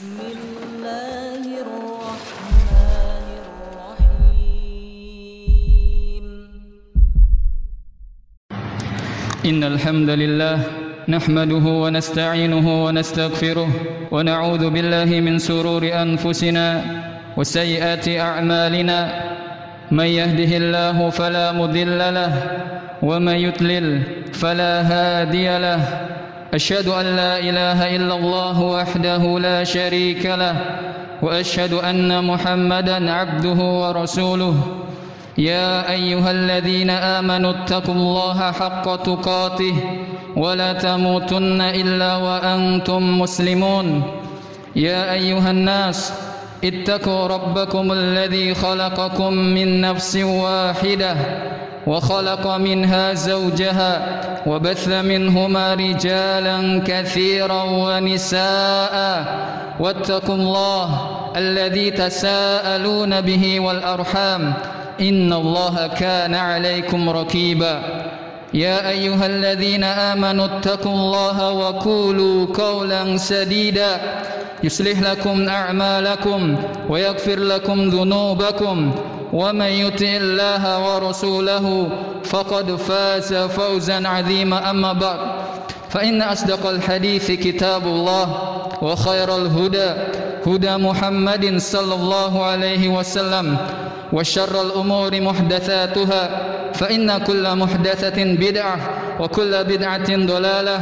بسم الله الرحمن الرحيم إن الحمد لله نحمده ونستعينه ونستغفره ونعوذ بالله من شرور أنفسنا وسيئات أعمالنا من يهده الله فلا مضل له ومن يضلل فلا هادي له أشهد أن لا إله إلا الله وحده لا شريك له وأشهد أن محمدا عبده ورسوله يا أيها الذين آمنوا اتقوا الله حق تقاته ولا تموتن إلا وأنتم مسلمون يا أيها الناس اتقوا ربكم الذي خلقكم من نفس واحدة وخلق منها زوجها وبث منهما رجالا كثيرا ونساء واتقوا الله الذي تساءلون به والأرحام إن الله كان عليكم رقيبا يا أيها الذين آمنوا اتقوا الله وقولوا قولا سديدا يصلح لكم أعمالكم ويغفر لكم ذنوبكم ومن يطع الله ورسوله فقد فاز فوزا عظيما أما بعد فإن أصدق الحديث كتاب الله وخير الهدى هدى محمد صلى الله عليه وسلم وشر الأمور محدثاتها فإن كل محدثة بدعة وكل بدعة ضلالة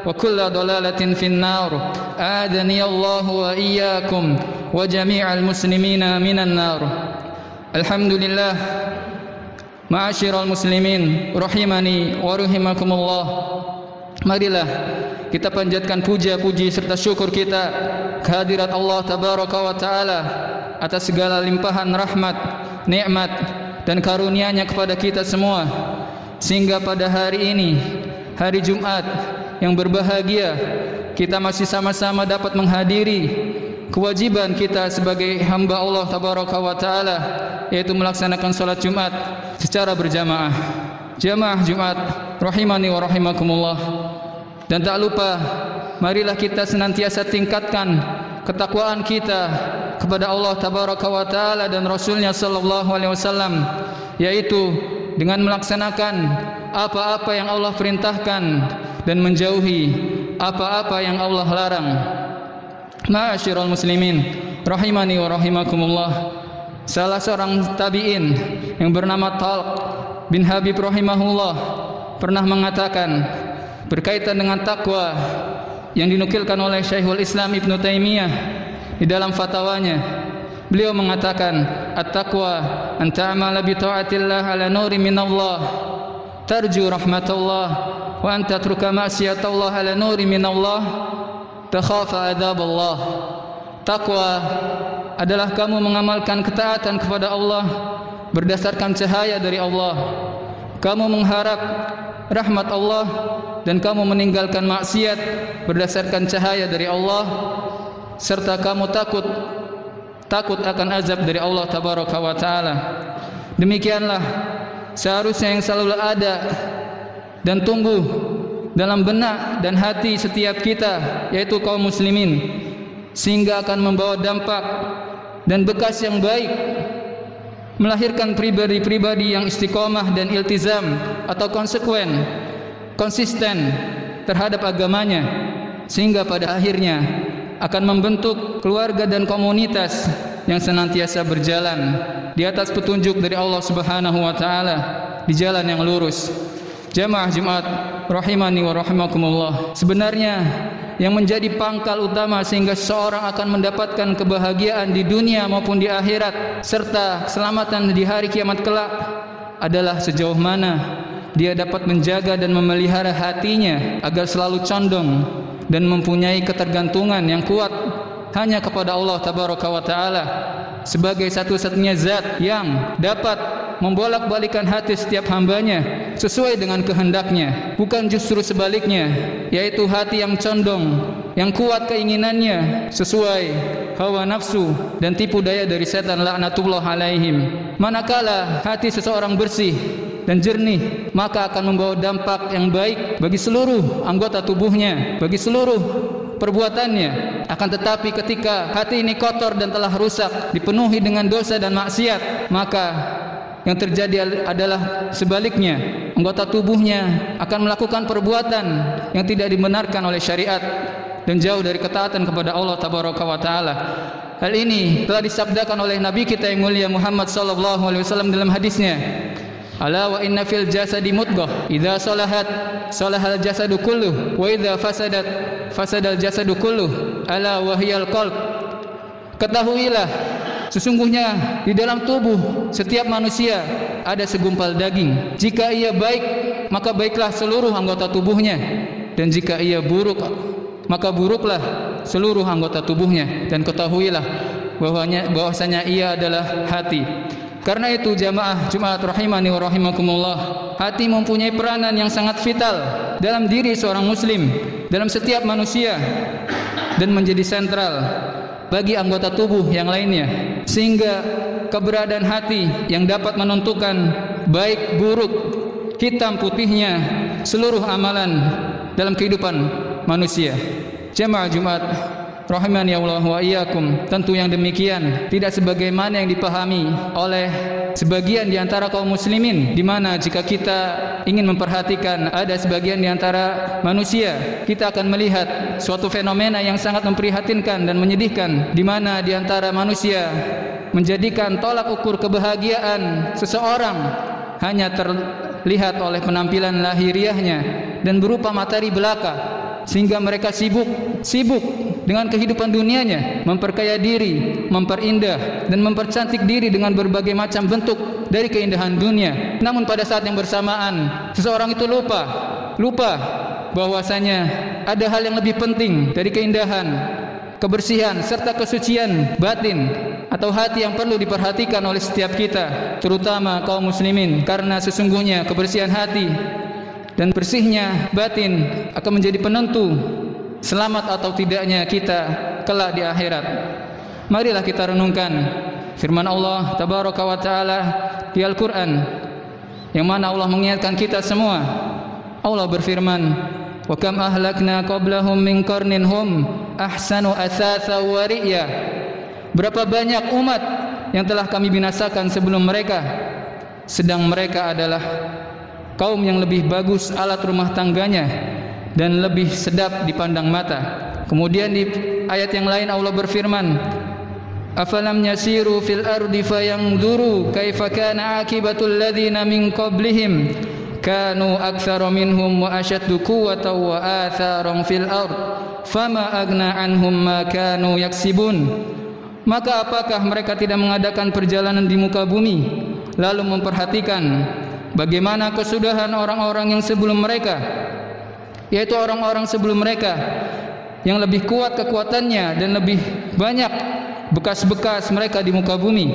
وكل ضلالة في النار أعاذني الله وإياكم وجميع المسلمين من النار. Alhamdulillah, ma'asyiral muslimin rahimani wa rahimakumullah. Marilah kita panjatkan puja-puji serta syukur kita kehadirat Allah tabaraka wa taala atas segala limpahan rahmat, nikmat dan karunia-Nya kepada kita semua, sehingga pada hari ini, hari Jumat yang berbahagia, kita masih sama-sama dapat menghadiri kewajiban kita sebagai hamba Allah tabaraka wa taala, yaitu melaksanakan salat Jumat secara berjamaah. Jamaah Jumat rahimani wa rahimakumullah. Dan tak lupa, marilah kita senantiasa tingkatkan ketakwaan kita kepada Allah tabaraka wa taala dan Rasulnya sallallahu alaihi wasallam, yaitu dengan melaksanakan apa-apa yang Allah perintahkan dan menjauhi apa-apa yang Allah larang. Ma'asyiral muslimin rahimani wa rahimakumullah. Salah seorang tabi'in yang bernama Talq bin Habib rahimahullah pernah mengatakan berkaitan dengan takwa yang dinukilkan oleh Syekhul Islam Ibnu Taimiyah di dalam fatwanya. Beliau mengatakan, at-taqwa an ta'mala bi ta'atillah ala nuri minallah tarju rahmatullah wa an tatruka ma'siyatallah ala nuri minallah takhafa adab Allah. Takwa adalah kamu mengamalkan ketaatan kepada Allah berdasarkan cahaya dari Allah. Kamu mengharap rahmat Allah dan kamu meninggalkan maksiat berdasarkan cahaya dari Allah, serta kamu takut akan azab dari Allah tabaraka wa taala. Demikianlah seharusnya yang selalu ada dan tumbuh dalam benak dan hati setiap kita, yaitu kaum muslimin, sehingga akan membawa dampak dan bekas yang baik, melahirkan pribadi-pribadi yang istiqomah dan iltizam atau konsisten terhadap agamanya, sehingga pada akhirnya akan membentuk keluarga dan komunitas yang senantiasa berjalan di atas petunjuk dari Allah Subhanahu wa taala di jalan yang lurus. Jamaah Jumat rahimani wa rahimakumullah. Sebenarnya yang menjadi pangkal utama sehingga seseorang akan mendapatkan kebahagiaan di dunia maupun di akhirat serta keselamatan di hari kiamat kelak adalah sejauh mana dia dapat menjaga dan memelihara hatinya agar selalu condong dan mempunyai ketergantungan yang kuat hanya kepada Allah tabaraka wa taala sebagai satu-satunya zat yang dapat membolak-balikan hati setiap hambanya sesuai dengan kehendaknya, bukan justru sebaliknya, yaitu hati yang condong, yang kuat keinginannya sesuai hawa nafsu dan tipu daya dari setan laknatullah alaihim. Manakala hati seseorang bersih dan jernih, maka akan membawa dampak yang baik bagi seluruh anggota tubuhnya, bagi seluruh perbuatannya. Akan tetapi ketika hati ini kotor dan telah rusak, dipenuhi dengan dosa dan maksiat, maka yang terjadi adalah sebaliknya. Anggota tubuhnya akan melakukan perbuatan yang tidak dibenarkan oleh syariat dan jauh dari ketaatan kepada Allah Tabaraka wa Ta'ala. Hal ini telah disabdakan oleh Nabi kita yang mulia Muhammad sallallahu alaihi wasallam dalam hadisnya, ala wa inna fil jasadi mudghah idza salahat salahal jasadu kulluh wa idza fasadat fasadal jasadu kulluh ala wa hiyal qalb. Ketahuilah, sesungguhnya di dalam tubuh setiap manusia ada segumpal daging. Jika ia baik, maka baiklah seluruh anggota tubuhnya, dan jika ia buruk, maka buruklah seluruh anggota tubuhnya. Dan ketahuilah bahwasanya ia adalah hati. Karena itu jamaah Jumat rahimani wa rahimakumullah, hati mempunyai peranan yang sangat vital dalam diri seorang muslim, dalam setiap manusia, dan menjadi sentral bagi anggota tubuh yang lainnya, sehingga keberadaan hati yang dapat menentukan baik buruk, hitam putihnya seluruh amalan dalam kehidupan manusia. Jamaah Jumat rahimani Allah wa iyyakum, tentu yang demikian tidak sebagaimana yang dipahami oleh sebagian di antara kaum muslimin, di mana jika kita ingin memperhatikan ada sebagian di antara manusia, kita akan melihat suatu fenomena yang sangat memprihatinkan dan menyedihkan, di mana di antara manusia menjadikan tolak ukur kebahagiaan seseorang hanya terlihat oleh penampilan lahiriahnya dan berupa materi belaka, sehingga mereka sibuk dengan kehidupan dunianya, memperkaya diri, memperindah dan mempercantik diri dengan berbagai macam bentuk dari keindahan dunia. Namun pada saat yang bersamaan, seseorang itu lupa bahwasanya ada hal yang lebih penting dari keindahan, kebersihan serta kesucian batin atau hati yang perlu diperhatikan oleh setiap kita, terutama kaum muslimin, karena sesungguhnya kebersihan hati dan bersihnya batin akan menjadi penentu selamat atau tidaknya kita kelak di akhirat. Marilah kita renungkan firman Allah Tabaraka wa Ta'ala di Al-Quran, yang mana Allah mengingatkan kita semua. Allah berfirman, wa kam ahlakna qablahum min qarnin hum ahsanu atsatsa wa ri'ya. Berapa banyak umat yang telah kami binasakan sebelum mereka, sedang mereka adalah kaum yang lebih bagus alat rumah tangganya dan lebih sedap dipandang mata. Kemudian di ayat yang lain Allah berfirman, afalam yasiru fil ardi fayanzuru kaifa kana akibatul ladzina min qablihim kanu aktsara minhum wa ashaddu quwwatan wa atharan fil ard fama agna anhum ma kanu yaksibun. Maka apakah mereka tidak mengadakan perjalanan di muka bumi lalu memperhatikan bagaimana kesudahan orang-orang yang sebelum mereka, yaitu orang-orang sebelum mereka yang lebih kuat kekuatannya dan lebih banyak bekas-bekas mereka di muka bumi.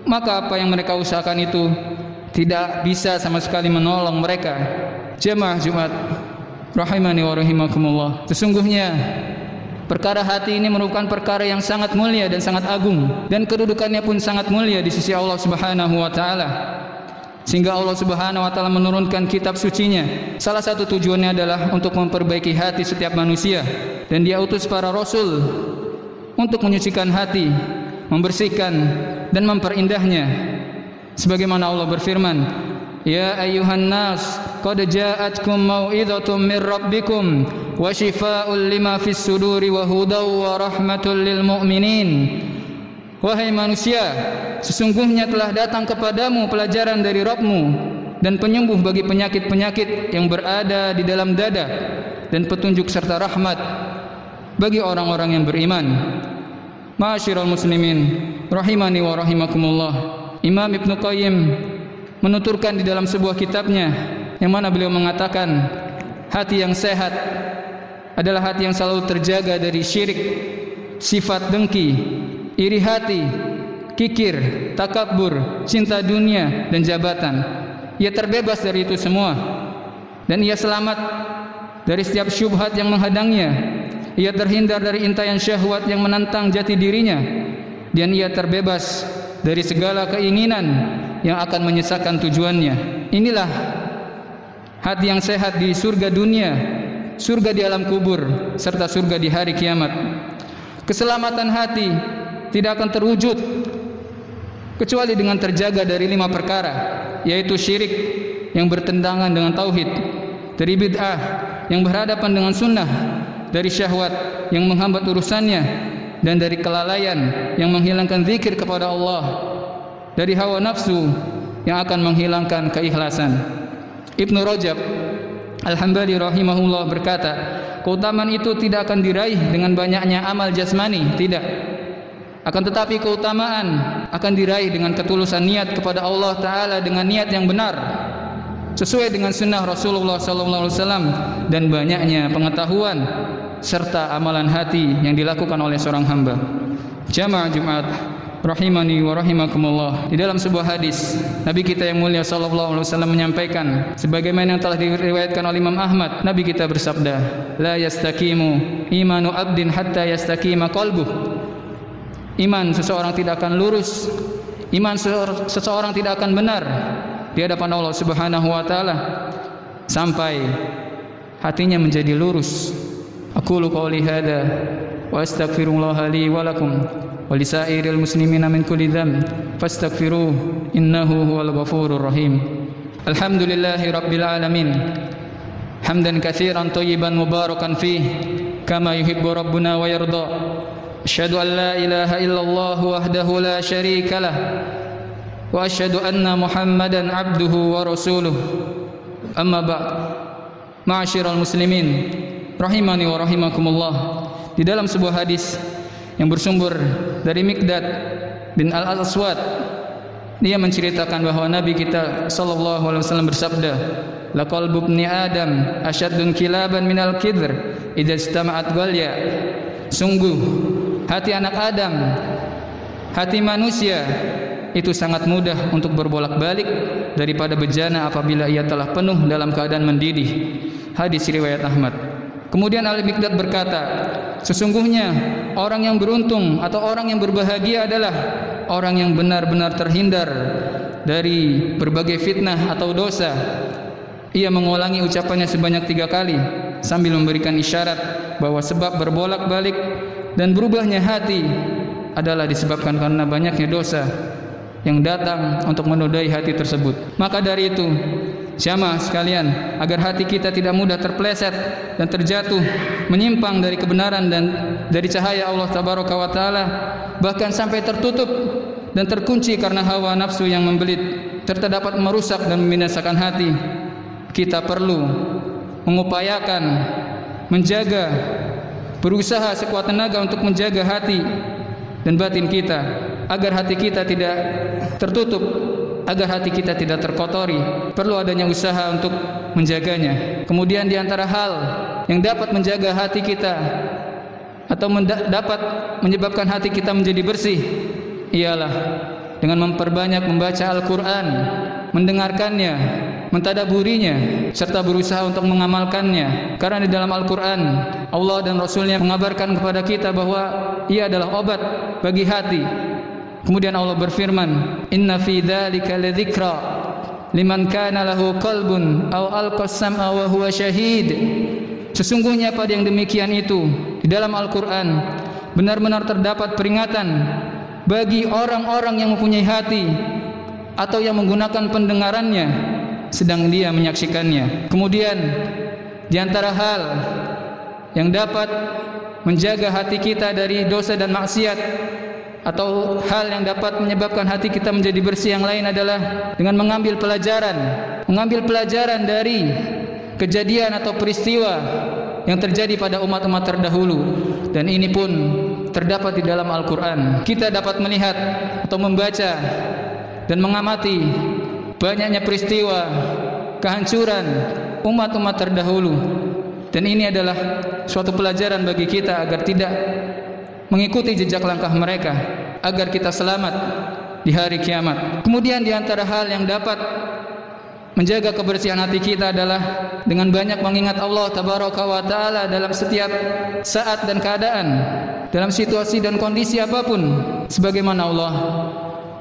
Maka apa yang mereka usahakan itu tidak bisa sama sekali menolong mereka. Jemaah Jumat rahimani wa rahimakumullah, sesungguhnya perkara hati ini merupakan perkara yang sangat mulia dan sangat agung, dan kedudukannya pun sangat mulia di sisi Allah Subhanahu wa Ta'ala, sehingga Allah Subhanahu wa Ta'ala menurunkan kitab sucinya. Salah satu tujuannya adalah untuk memperbaiki hati setiap manusia, dan Dia utus para rasul untuk menyucikan hati, membersihkan dan memperindahnya. Sebagaimana Allah berfirman, ya ayyuhan nas qad ja'atkum mau'izatun min rabbikum wa shifaa'un lima fis suduri wa hudaw wa rahmatul lil mu'minin. Wahai manusia, sesungguhnya telah datang kepadamu pelajaran dari Rabbmu dan penyembuh bagi penyakit-penyakit yang berada di dalam dada, dan petunjuk serta rahmat bagi orang-orang yang beriman. Ma'asyiral muslimin rahimani wa rahimakumullah, Imam Ibnu Qayyim menuturkan di dalam sebuah kitabnya, yang mana beliau mengatakan, hati yang sehat adalah hati yang selalu terjaga dari syirik, sifat dengki, iri hati, kikir, takabur, cinta dunia dan jabatan. Ia terbebas dari itu semua, dan ia selamat dari setiap syubhat yang menghadangnya. Ia terhindar dari intayan syahwat yang menantang jati dirinya, dan ia terbebas dari segala keinginan yang akan menyesatkan tujuannya. Inilah hati yang sehat di surga dunia surga di alam kubur, serta surga di hari kiamat. Keselamatan hati tidak akan terwujud kecuali dengan terjaga dari 5 perkara, yaitu syirik yang bertentangan dengan tauhid, dari bid'ah yang berhadapan dengan sunnah, dari syahwat yang menghambat urusannya, dan dari kelalaian yang menghilangkan zikir kepada Allah, dari hawa nafsu yang akan menghilangkan keikhlasan. Ibnu Rajab Al-Hambali rahimahullah berkata, keutamaan itu tidak akan diraih dengan banyaknya amal jasmani, tidak. Akan tetapi keutamaan akan diraih dengan ketulusan niat kepada Allah Ta'ala, dengan niat yang benar sesuai dengan sunnah Rasulullah SAW, dan banyaknya pengetahuan serta amalan hati yang dilakukan oleh seorang hamba. Jamaah Jumat rahimani wa rahimakumullah, di dalam sebuah hadis Nabi kita yang mulia sallallahu alaihi wasallam menyampaikan, sebagaimana yang telah diriwayatkan oleh Imam Ahmad, Nabi kita bersabda, la yastaqimu imanu abdin hatta yastaqima qalbuh. Iman seseorang tidak akan lurus, iman seseorang tidak akan benar di hadapan Allah Subhanahu wa taala sampai hatinya menjadi lurus. Aqulu qouli hadza wa astaghfirullaha li wa lakum wa lisairil muslimina min kulli dhanb fastaghfiruhu innahu huwal ghafurur rahim. Alhamdulillahi rabbil alamin, hamdan katsiran thayyiban mubarakan fihi kama yuhibbu rabbuna wa yarda. Asyhadu an la ilaha illallah wahdahu la syarika lah wa asyhadu anna Muhammadan abduhu wa rasuluh. Amma ba'd. Ma'asyiral muslimin rahimani wa rahimakumullah, di dalam sebuah hadis yang bersumber dari Miqdad bin Al-Aswad, dia menceritakan bahwa Nabi kita sallallahu alaihi wasallam bersabda, la qalbu ibni adam asyaddun kilaban minal kidr idza istama'at ghalya. Sungguh hati anak Adam, hati manusia itu sangat mudah untuk berbolak-balik daripada bejana apabila ia telah penuh dalam keadaan mendidih. Hadis riwayat Ahmad. Kemudian Al-Miqdad berkata, sesungguhnya orang yang beruntung atau orang yang berbahagia adalah orang yang benar-benar terhindar dari berbagai fitnah atau dosa. Ia mengulangi ucapannya sebanyak 3 kali sambil memberikan isyarat bahwa sebab berbolak-balik dan berubahnya hati adalah disebabkan karena banyaknya dosa yang datang untuk menodai hati tersebut. Maka dari itu, jamaah sekalian, agar hati kita tidak mudah terpeleset dan terjatuh menyimpang dari kebenaran dan dari cahaya Allah Tabaraka wa Ta'ala, bahkan sampai tertutup dan terkunci karena hawa nafsu yang membelit serta dapat merusak dan membinasakan hati, kita perlu mengupayakan, menjaga, berusaha sekuat tenaga untuk menjaga hati dan batin kita, agar hati kita tidak tertutup, agar hati kita tidak terkotori. Perlu adanya usaha untuk menjaganya. Kemudian di antara hal yang dapat menjaga hati kita atau dapat menyebabkan hati kita menjadi bersih ialah dengan memperbanyak membaca Al-Quran, mendengarkannya, mentadaburinya, serta berusaha untuk mengamalkannya. Karena di dalam Al-Quran Allah dan Rasulnya mengabarkan kepada kita bahwa ia adalah obat bagi hati. Kemudian Allah berfirman, inna fi dzalika ladzikra liman kana lahu qalbun aw alqas sam'a wa huwa syahid. Sesungguhnya pada yang demikian itu di dalam Al-Quran benar-benar terdapat peringatan bagi orang-orang yang mempunyai hati atau yang menggunakan pendengarannya sedang dia menyaksikannya. Kemudian di antara hal yang dapat menjaga hati kita dari dosa dan maksiat atau hal yang dapat menyebabkan hati kita menjadi bersih yang lain adalah dengan mengambil pelajaran dari kejadian atau peristiwa yang terjadi pada umat-umat terdahulu, dan ini pun terdapat di dalam Al-Quran. Kita dapat melihat atau membaca dan mengamati banyaknya peristiwa kehancuran umat-umat terdahulu, dan ini adalah suatu pelajaran bagi kita agar tidak mengikuti jejak langkah mereka, agar kita selamat di hari kiamat. Kemudian di antara hal yang dapat menjaga kebersihan hati kita adalah dengan banyak mengingat Allah Tabaraka wa Ta'ala dalam setiap saat dan keadaan, dalam situasi dan kondisi apapun, sebagaimana Allah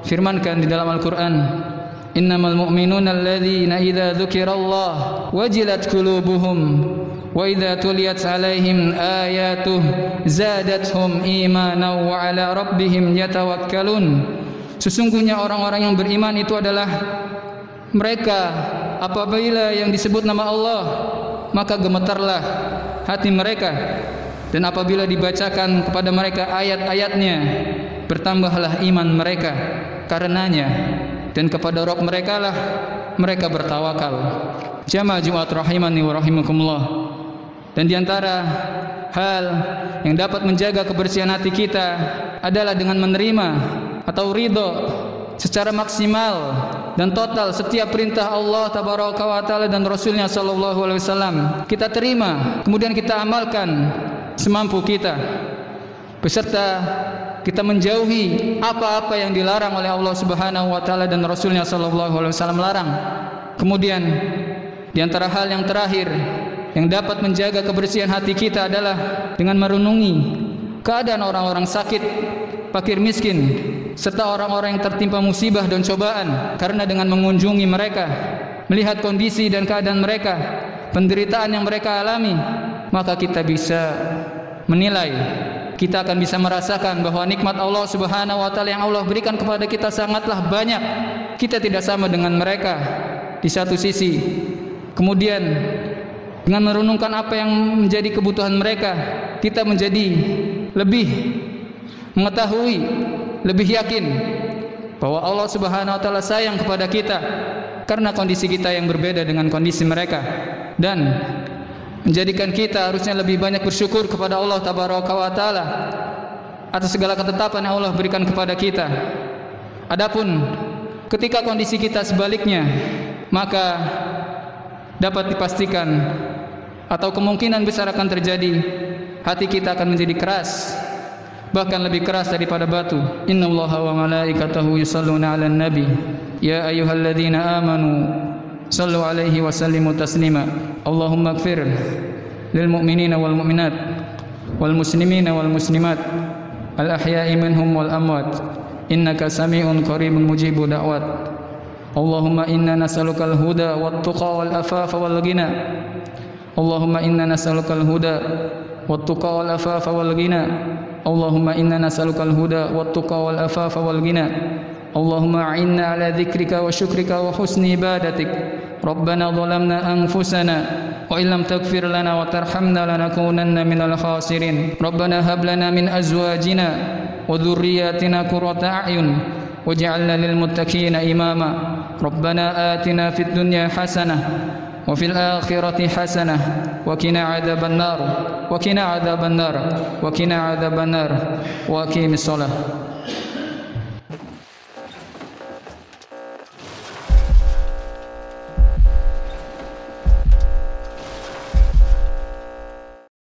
firmankan di dalam Al-Quran, innamal mu'minuna alladzina idza dzukirallah wajilat qulubuhum wa idza tuliyat 'alaihim ayatuhu zadatuhum imanan wa 'ala rabbihim yatawakkalun. Sesungguhnya orang-orang yang beriman itu adalah mereka apabila yang disebut nama Allah maka gemetarlah hati mereka, dan apabila dibacakan kepada mereka ayat-ayatnya bertambahlah iman mereka karenanya, dan kepada Rabb mereka lah mereka bertawakal. Jamaah Jumat rahimani wa rahimakumullah. Dan diantara hal yang dapat menjaga kebersihan hati kita adalah dengan menerima atau ridho secara maksimal dan total setiap perintah Allah tabaraka wa taala dan Rasulnya sallallahu alaihi wasallam. Kita terima, kemudian kita amalkan semampu kita, beserta kita menjauhi apa-apa yang dilarang oleh Allah Subhanahu wa taala dan Rasulnya sallallahu alaihi wasallam larang. Kemudian di antara hal yang terakhir yang dapat menjaga kebersihan hati kita adalah dengan merenungi keadaan orang-orang sakit, fakir miskin, serta orang-orang yang tertimpa musibah dan cobaan. Karena dengan mengunjungi mereka, melihat kondisi dan keadaan mereka, penderitaan yang mereka alami, maka kita bisa menilai, kita akan bisa merasakan bahwa nikmat Allah Subhanahu wa taala yang Allah berikan kepada kita sangatlah banyak. Kita tidak sama dengan mereka di satu sisi. Kemudian dengan merenungkan apa yang menjadi kebutuhan mereka, kita menjadi lebih mengetahui, lebih yakin bahwa Allah Subhanahu wa taala sayang kepada kita karena kondisi kita yang berbeda dengan kondisi mereka, dan menjadikan kita harusnya lebih banyak bersyukur kepada Allah tabaraka wa taala atas segala ketetapan yang Allah berikan kepada kita. Adapun ketika kondisi kita sebaliknya, maka dapat dipastikan atau kemungkinan besar akan terjadi hati kita akan menjadi keras, bahkan lebih keras daripada batu. Innallaha wa malaikatahu yusholluna 'alan nabi ya ayyuhalladzina amanu shallu 'alaihi wa sallimu taslima. Allahumma ighfir lil mu'minina wal mu'minat wal muslimina wal muslimat al ahya'i minhum wal amwat innaka sami'un qaribun mujibu da'wat. Allahumma inna nas'alukal huda wat tuqa wal afafa wal ghina. Allahumma inna nas'alukal huda wat tuqa wal afafa wal ghina. Allahumma inna nas'alukal huda wat tuqa wal afafa wal ghina. Allahumma a'inna ala dzikrika wa syukrika wa husni ibadatik. Rabbana zalamna anfusana wa illam taghfir lana wa tarhamna lanakunanna minal khasirin. Rabbana hab lana min azwajina wa dhurriyyatina qurrata a'yun waj'alna lil muttaqina imama. Rabbana atina fid dunya hasanah wa fil akhirati hasanah wa qina adzaban nar wa qina adzaban nar wa qina adzaban nar wa aqimis shalah.